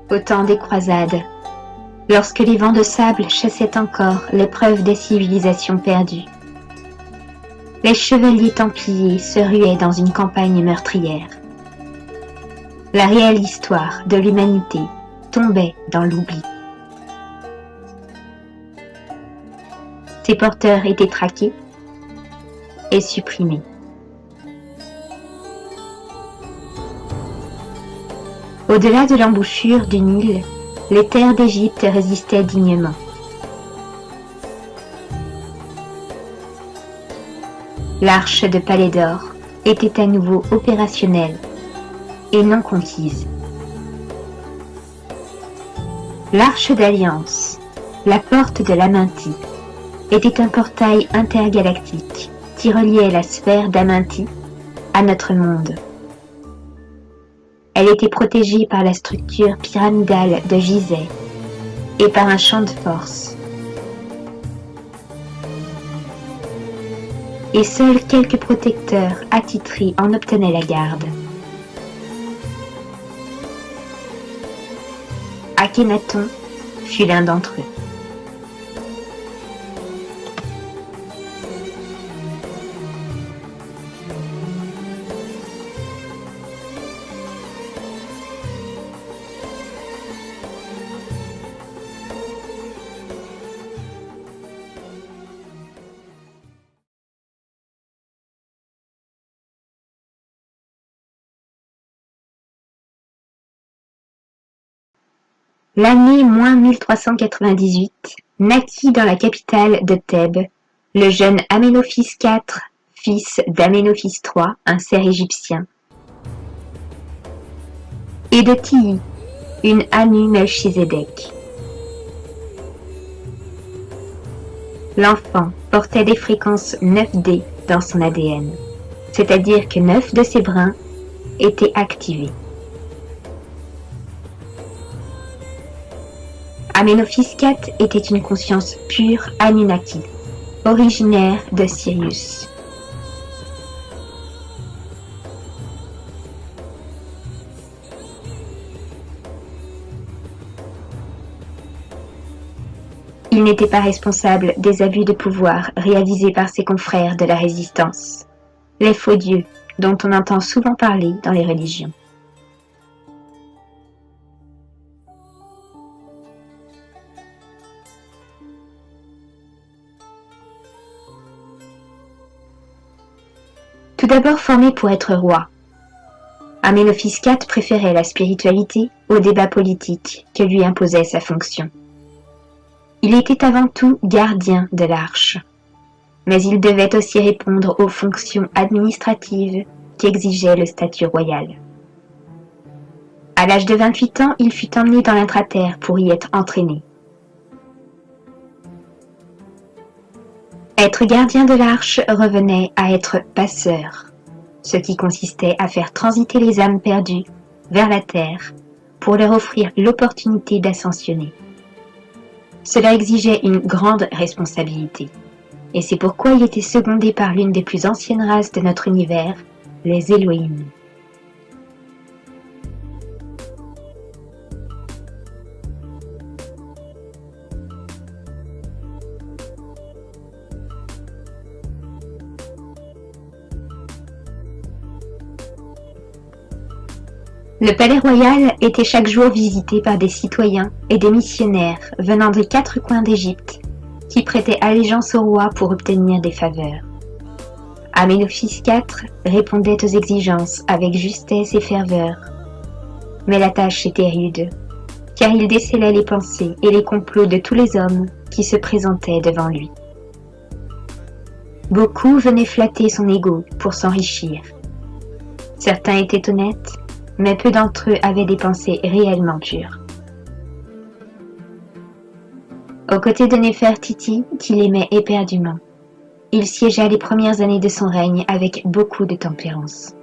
au temps des croisades, lorsque les vents de sable chassaient encore les preuves des civilisations perdues. Les chevaliers templiers se ruaient dans une campagne meurtrière. La réelle histoire de l'humanité tombait dans l'oubli. Ses porteurs étaient traqués et supprimés. Au-delà de l'embouchure du Nil, les terres d'Égypte résistaient dignement. L'arche de Palais d'Or était à nouveau opérationnelle et non conquise. L'arche d'Alliance, la porte de l'Aminti, était un portail intergalactique qui reliait la sphère d'Aminti à notre monde. Elle était protégée par la structure pyramidale de Gizeh et par un champ de force. Et seuls quelques protecteurs attitrés en obtenaient la garde. Akhenaton fut l'un d'entre eux. L'année -1398 naquit dans la capitale de Thèbes le jeune Aménophis IV, fils d'Aménophis III, un serf égyptien, et de Tilly, une Anu Melchizedek. L'enfant portait des fréquences 9D dans son ADN, c'est-à-dire que 9 de ses brins étaient activés. Aménophis IV était une conscience pure Anunnaki, originaire de Sirius. Il n'était pas responsable des abus de pouvoir réalisés par ses confrères de la Résistance, les faux dieux dont on entend souvent parler dans les religions. Tout d'abord formé pour être roi, Aménophis IV préférait la spiritualité au débat politique que lui imposait sa fonction. Il était avant tout gardien de l'arche, mais il devait aussi répondre aux fonctions administratives qu'exigeait le statut royal. À l'âge de 28 ans, il fut emmené dans l'intraterre pour y être entraîné. Être gardien de l'arche revenait à être passeur, ce qui consistait à faire transiter les âmes perdues vers la terre pour leur offrir l'opportunité d'ascensionner. Cela exigeait une grande responsabilité, et c'est pourquoi il était secondé par l'une des plus anciennes races de notre univers, les Elohim. Le palais royal était chaque jour visité par des citoyens et des missionnaires venant des 4 coins d'Égypte qui prêtaient allégeance au roi pour obtenir des faveurs. Aménophis IV répondait aux exigences avec justesse et ferveur, mais la tâche était rude, car il décelait les pensées et les complots de tous les hommes qui se présentaient devant lui. Beaucoup venaient flatter son ego pour s'enrichir. Certains étaient honnêtes, mais peu d'entre eux avaient des pensées réellement pures. Aux côtés de Néfertiti, qu'il aimait éperdument, il siégea les premières années de son règne avec beaucoup de tempérance.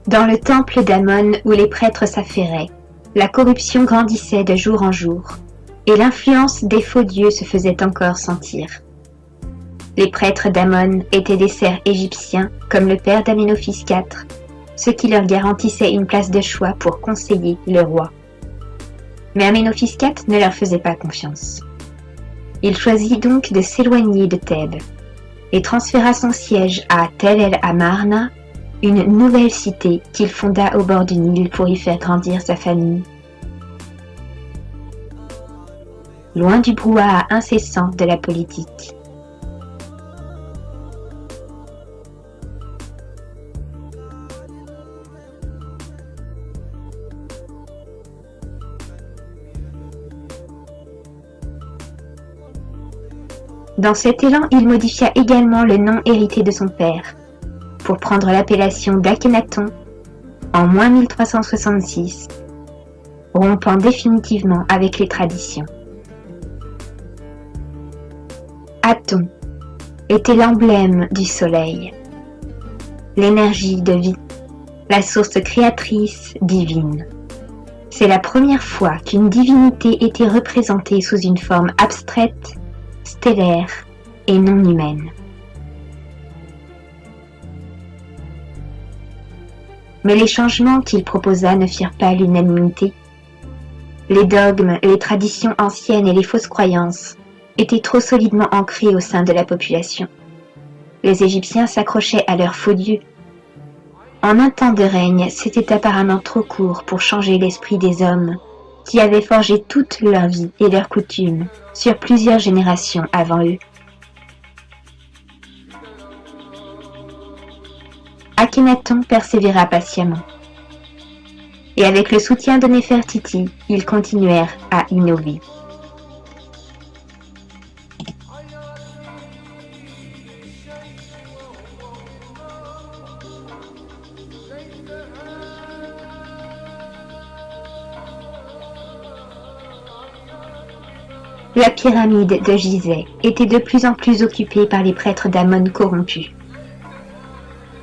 Dans le temple d'Amon où les prêtres s'affairaient, la corruption grandissait de jour en jour, et l'influence des faux dieux se faisait encore sentir. Les prêtres d'Amon étaient des serfs égyptiens comme le père d'Amenophis IV, ce qui leur garantissait une place de choix pour conseiller le roi. Mais Amenophis IV ne leur faisait pas confiance. Il choisit donc de s'éloigner de Thèbes et transféra son siège à Tel el-Amarna, une nouvelle cité qu'il fonda au bord du Nil pour y faire grandir sa famille. Loin du brouhaha incessant de la politique. Dans cet élan, il modifia également le nom hérité de son père, pour prendre l'appellation d'Akhénaton en moins 1366, rompant définitivement avec les traditions. Aton était l'emblème du soleil, l'énergie de vie, la source créatrice divine. C'est la première fois qu'une divinité était représentée sous une forme abstraite, stellaire et non humaine. Mais les changements qu'il proposa ne firent pas l'unanimité. Les dogmes, les traditions anciennes et les fausses croyances étaient trop solidement ancrés au sein de la population. Les Égyptiens s'accrochaient à leurs faux dieux. En un temps de règne, c'était apparemment trop court pour changer l'esprit des hommes, qui avaient forgé toute leur vie et leurs coutumes sur plusieurs générations avant eux. Akhénaton persévéra patiemment. Et avec le soutien de Néfertiti, ils continuèrent à innover. La pyramide de Gizeh était de plus en plus occupée par les prêtres d'Amon corrompus.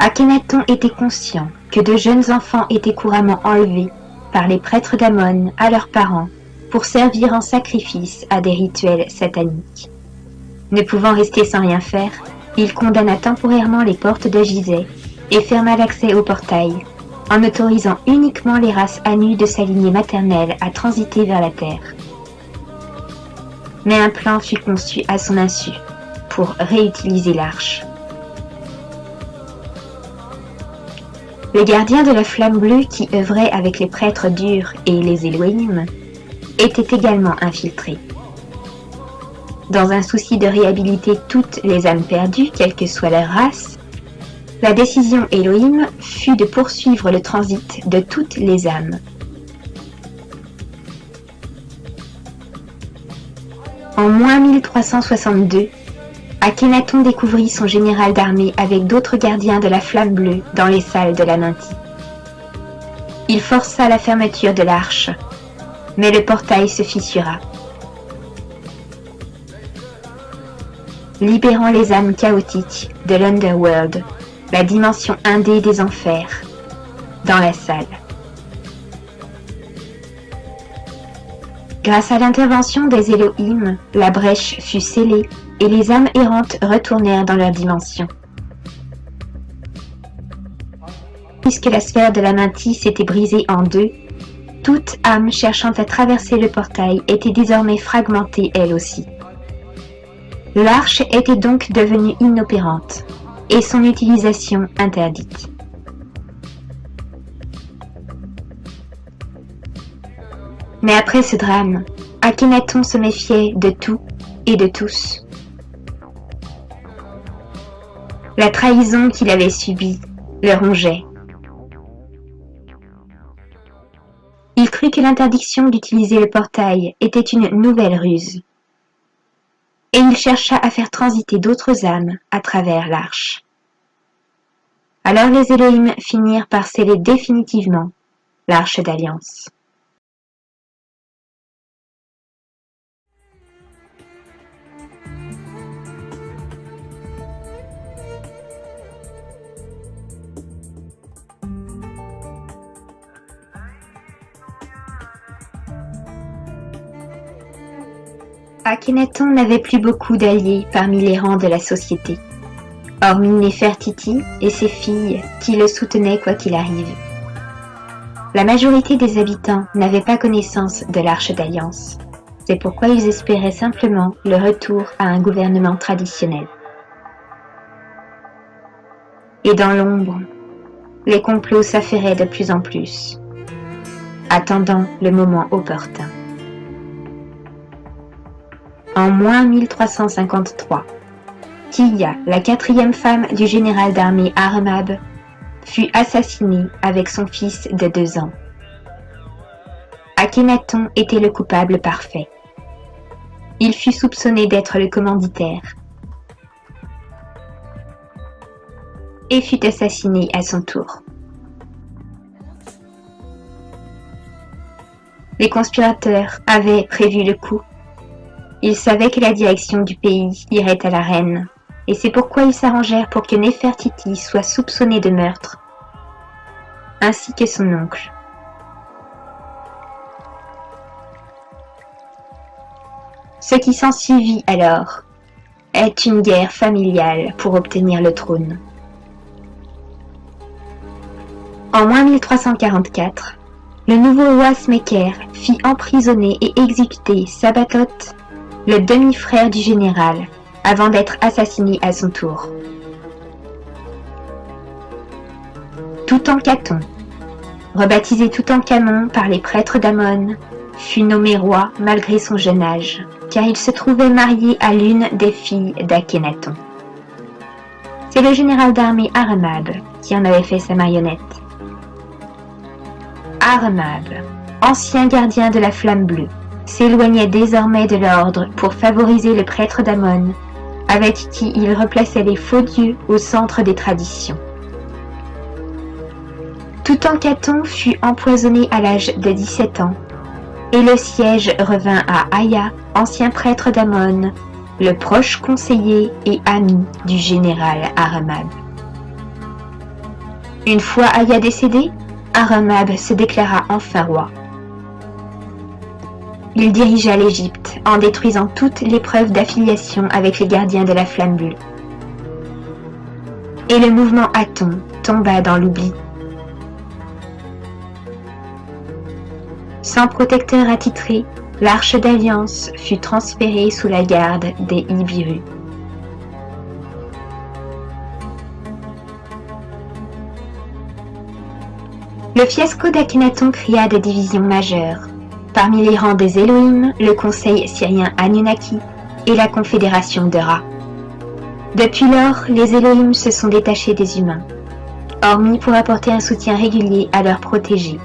Akhénaton était conscient que de jeunes enfants étaient couramment enlevés par les prêtres d'Amon à leurs parents pour servir en sacrifice à des rituels sataniques. Ne pouvant rester sans rien faire, il condamna temporairement les portes de Gizeh et ferma l'accès au portail, en autorisant uniquement les races anues de sa lignée maternelle à transiter vers la terre. Mais un plan fut conçu à son insu pour réutiliser l'arche. Le gardien de la flamme bleue qui œuvrait avec les prêtres durs et les Elohim était également infiltré. Dans un souci de réhabiliter toutes les âmes perdues, quelle que soit leur race, la décision Elohim fut de poursuivre le transit de toutes les âmes. En moins 1362, Akhénaton découvrit son général d'armée avec d'autres gardiens de la flamme bleue dans les salles de l'Amyntie. Il força la fermeture de l'arche, mais le portail se fissura. Libérant les âmes chaotiques de l'Underworld, la dimension indée des enfers, dans la salle. Grâce à l'intervention des Elohim, la brèche fut scellée et les âmes errantes retournèrent dans leur dimension. Puisque la sphère de l'Amyntie s'était brisée en deux, toute âme cherchant à traverser le portail était désormais fragmentée elle aussi. L'arche était donc devenue inopérante et son utilisation interdite. Mais après ce drame, Akhénaton se méfiait de tout et de tous. La trahison qu'il avait subie le rongeait. Il crut que l'interdiction d'utiliser le portail était une nouvelle ruse. Et il chercha à faire transiter d'autres âmes à travers l'arche. Alors les Elohim finirent par sceller définitivement l'arche d'alliance. Akhenaton n'avait plus beaucoup d'alliés parmi les rangs de la société, hormis Néfertiti et ses filles qui le soutenaient quoi qu'il arrive. La majorité des habitants n'avaient pas connaissance de l'Arche d'Alliance. C'est pourquoi ils espéraient simplement le retour à un gouvernement traditionnel. Et dans l'ombre, les complots s'affairaient de plus en plus, attendant le moment opportun. En moins 1353, Tiya, la quatrième femme du général d'armée Armab, fut assassinée avec son fils de 2 ans. Akhenaton était le coupable parfait. Il fut soupçonné d'être le commanditaire et fut assassiné à son tour. Les conspirateurs avaient prévu le coup. Ils savaient que la direction du pays irait à la reine, et c'est pourquoi ils s'arrangèrent pour que Néfertiti soit soupçonné de meurtre, ainsi que son oncle. Ce qui s'ensuivit alors est une guerre familiale pour obtenir le trône. En moins 1344, le nouveau roi Sméker fit emprisonner et exécuter Sabatot, le demi-frère du général, avant d'être assassiné à son tour. Toutankhamon, rebaptisé Toutankhamon par les prêtres d'Amon, fut nommé roi malgré son jeune âge, car il se trouvait marié à l'une des filles d'Akhenaton. C'est le général d'armée Armab qui en avait fait sa marionnette. Armab, ancien gardien de la Flamme Bleue, s'éloignait désormais de l'ordre pour favoriser le prêtre d'Amon, avec qui il replaçait les faux dieux au centre des traditions. Toutankhamon fut empoisonné à l'âge de 17 ans, et le siège revint à Aya, ancien prêtre d'Amon, le proche conseiller et ami du général Armab. Une fois Aya décédé, Armab se déclara enfin roi. Il dirigea l'Égypte en détruisant toutes les preuves d'affiliation avec les gardiens de la Flamme Bleue. Et le mouvement Aton tomba dans l'oubli. Sans protecteur attitré, l'Arche d'Alliance fut transférée sous la garde des Ibiru. Le fiasco d'Akhenaton créa des divisions majeures. Parmi les rangs des Elohim, le conseil syrien Anunnaki et la confédération de Ra. Depuis lors, les Elohim se sont détachés des humains, hormis pour apporter un soutien régulier à leurs protégés.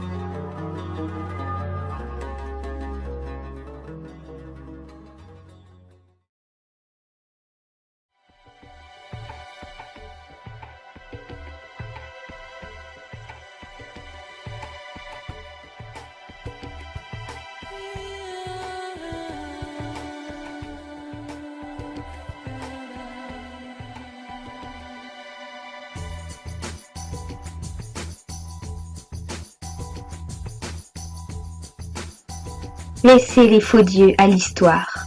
Laissez les faux dieux à l'histoire.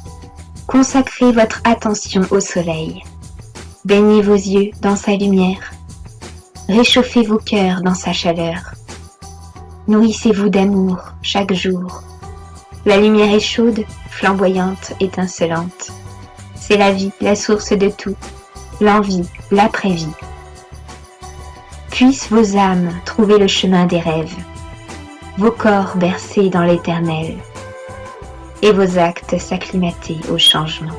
Consacrez votre attention au soleil. Baignez vos yeux dans sa lumière. Réchauffez vos cœurs dans sa chaleur. Nourrissez-vous d'amour chaque jour. La lumière est chaude, flamboyante, étincelante. C'est la vie, la source de tout, l'envie, l'après-vie. Puissent vos âmes trouver le chemin des rêves, vos corps bercés dans l'éternel, et vos actes s'acclimater au changement.